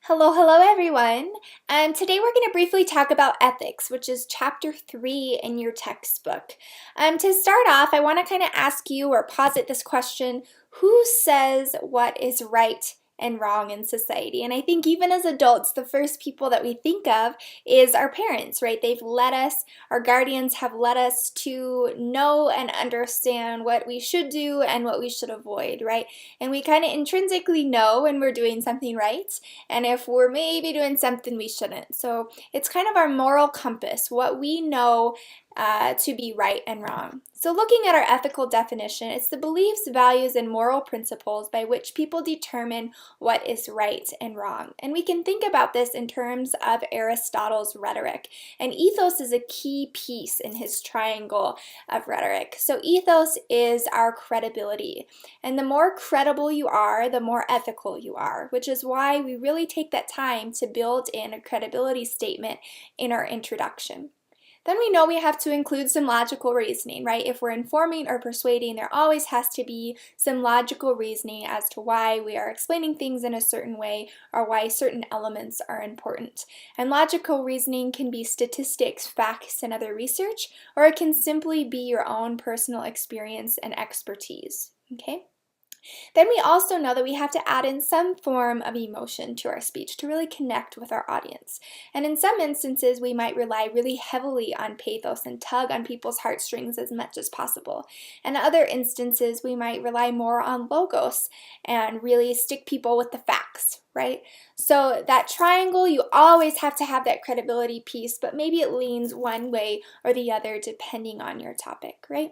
Hello, hello everyone. Today we're going to briefly talk about ethics, which is chapter 3 in your textbook. To start off, I want to kind of ask you or posit this question: who says what is right and wrong in society? And I think even as adults, the first people that we think of is our parents, right? They've led us, our guardians have led us to know and understand what we should do and what we should avoid, right? And we kind of intrinsically know when we're doing something right and if we're maybe doing something we shouldn't. So it's kind of our moral compass, what we know to be right and wrong. So looking at our ethical definition, it's the beliefs, values, and moral principles by which people determine what is right and wrong. And we can think about this in terms of Aristotle's rhetoric. And ethos is a key piece in his triangle of rhetoric. So ethos is our credibility. And the more credible you are, the more ethical you are, which is why we really take that time to build in a credibility statement in our introduction. Then we know we have to include some logical reasoning, right? If we're informing or persuading, there always has to be some logical reasoning as to why we are explaining things in a certain way or why certain elements are important. And logical reasoning can be statistics, facts, and other research, or it can simply be your own personal experience and expertise, okay? Then we also know that we have to add in some form of emotion to our speech to really connect with our audience. And in some instances, we might rely really heavily on pathos and tug on people's heartstrings as much as possible. And in other instances, we might rely more on logos and really stick people with the facts, right? So that triangle, you always have to have that credibility piece, but maybe it leans one way or the other depending on your topic, right?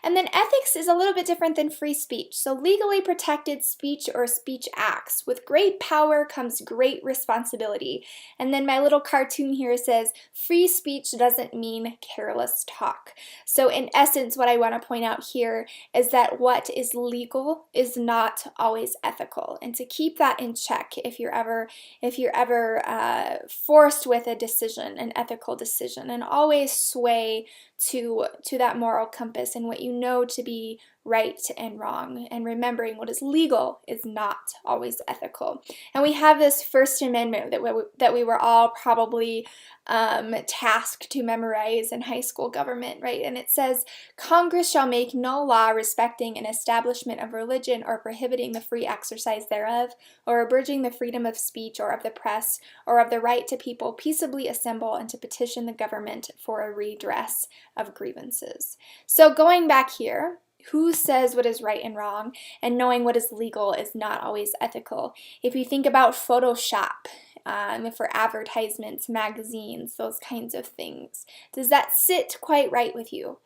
And then ethics is a little bit different than free speech. So legally protected speech or speech acts. With great power comes great responsibility. And then my little cartoon here says, free speech doesn't mean careless talk. So in essence, what I want to point out here is that what is legal is not always ethical. And to keep that in check if you're ever forced with a decision, an ethical decision, and always sway to that moral compass and what you know to be right and wrong, and remembering what is legal is not always ethical. And we have this First Amendment that we were all probably tasked to memorize in high school government, right? And it says, Congress shall make no law respecting an establishment of religion or prohibiting the free exercise thereof, or abridging the freedom of speech or of the press, or of the right to people peaceably assemble and to petition the government for a redress of grievances. So going back here, who says what is right and wrong, and knowing what is legal is not always ethical. If you think about Photoshop, for advertisements, magazines, those kinds of things, does that sit quite right with you?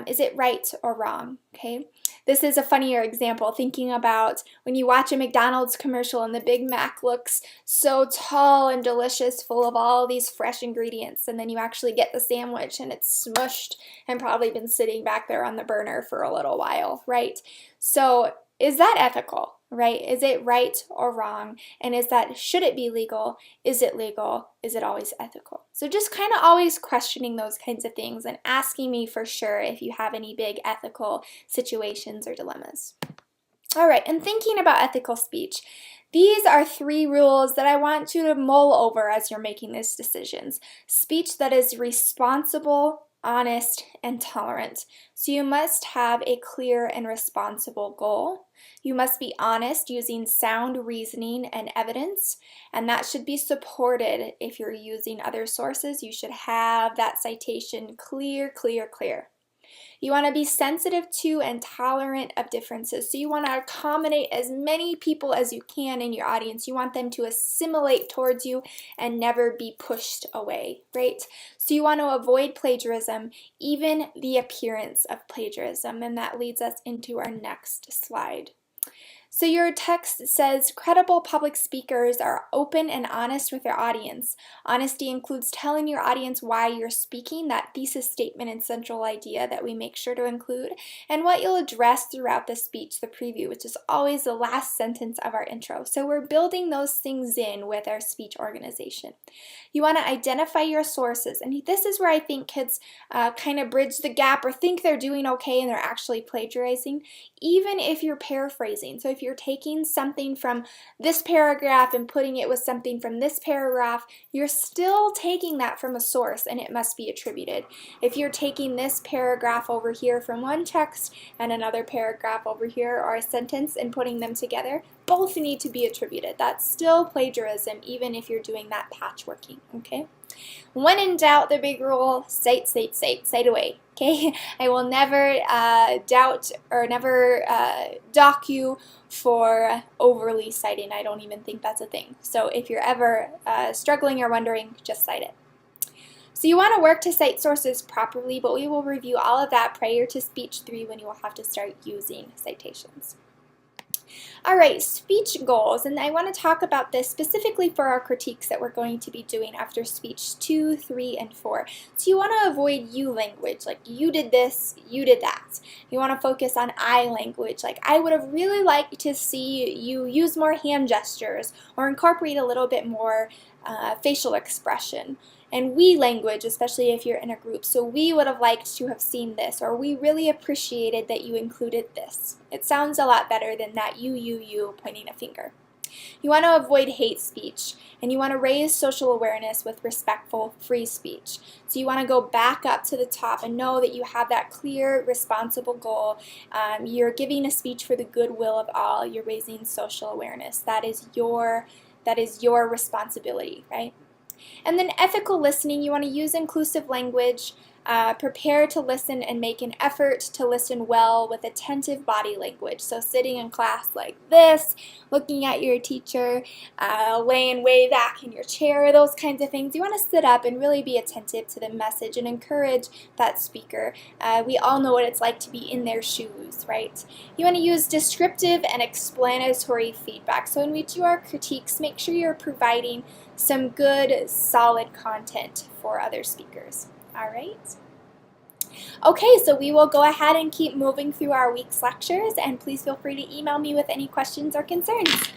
Is it right or wrong? Okay, this is a funnier example, thinking about when you watch a McDonald's commercial and the Big Mac looks so tall and delicious, full of all these fresh ingredients, and then you actually get the sandwich and it's smushed and probably been sitting back there on the burner for a little while, right? So is that ethical, right? Is it right or wrong? And should it be legal? Is it legal? Is it always ethical? So just kind of always questioning those kinds of things and asking me for sure if you have any big ethical situations or dilemmas. All right, and thinking about ethical speech, these are 3 rules that I want you to mull over as you're making these decisions. Speech that is responsible, honest, and tolerant. So you must have a clear and responsible goal. You must be honest using sound reasoning and evidence, and that should be supported. If you're using other sources, you should have that citation clear, clear, clear. You want to be sensitive to and tolerant of differences. So you want to accommodate as many people as you can in your audience. You want them to assimilate towards you and never be pushed away, right? So you want to avoid plagiarism, even the appearance of plagiarism. And that leads us into our next slide. So your text says, credible public speakers are open and honest with their audience. Honesty includes telling your audience why you're speaking, that thesis statement and central idea that we make sure to include, and what you'll address throughout the speech, the preview, which is always the last sentence of our intro. So we're building those things in with our speech organization. You want to identify your sources, and this is where I think kids kind of bridge the gap or think they're doing okay and they're actually plagiarizing, even if you're paraphrasing. So if if you're taking something from this paragraph and putting it with something from this paragraph, you're still taking that from a source and it must be attributed. If you're taking this paragraph over here from one text and another paragraph over here or a sentence and putting them together, both need to be attributed. That's still plagiarism even if you're doing that patchworking, okay? When in doubt, the big rule, cite, cite, cite, cite away, okay? I will never doubt or never dock you for overly citing. I don't even think that's a thing. So if you're ever struggling or wondering, just cite it. So you want to work to cite sources properly, but we will review all of that prior to speech 3 when you will have to start using citations. All right, speech goals, and I want to talk about this specifically for our critiques that we're going to be doing after speech 2, 3, and 4. So you want to avoid you language, like you did this, you did that. You want to focus on I language, like I would have really liked to see you use more hand gestures or incorporate a little bit more facial expression. And we language, especially if you're in a group. So we would have liked to have seen this, or we really appreciated that you included this. It sounds a lot better than that you pointing a finger. You want to avoid hate speech, and you want to raise social awareness with respectful free speech. So you want to go back up to the top and know that you have that clear, responsible goal. You're giving a speech for the goodwill of all. You're raising social awareness. That is your responsibility, right? And then ethical listening, you want to use inclusive language, prepare to listen and make an effort to listen well with attentive body language. So sitting in class like this, looking at your teacher, laying way back in your chair, those kinds of things. You want to sit up and really be attentive to the message and encourage that speaker. We all know what it's like to be in their shoes, right? You want to use descriptive and explanatory feedback. So when we do our critiques, make sure you're providing some good, solid content for other speakers. All right. Okay, so we will go ahead and keep moving through our week's lectures, and please feel free to email me with any questions or concerns.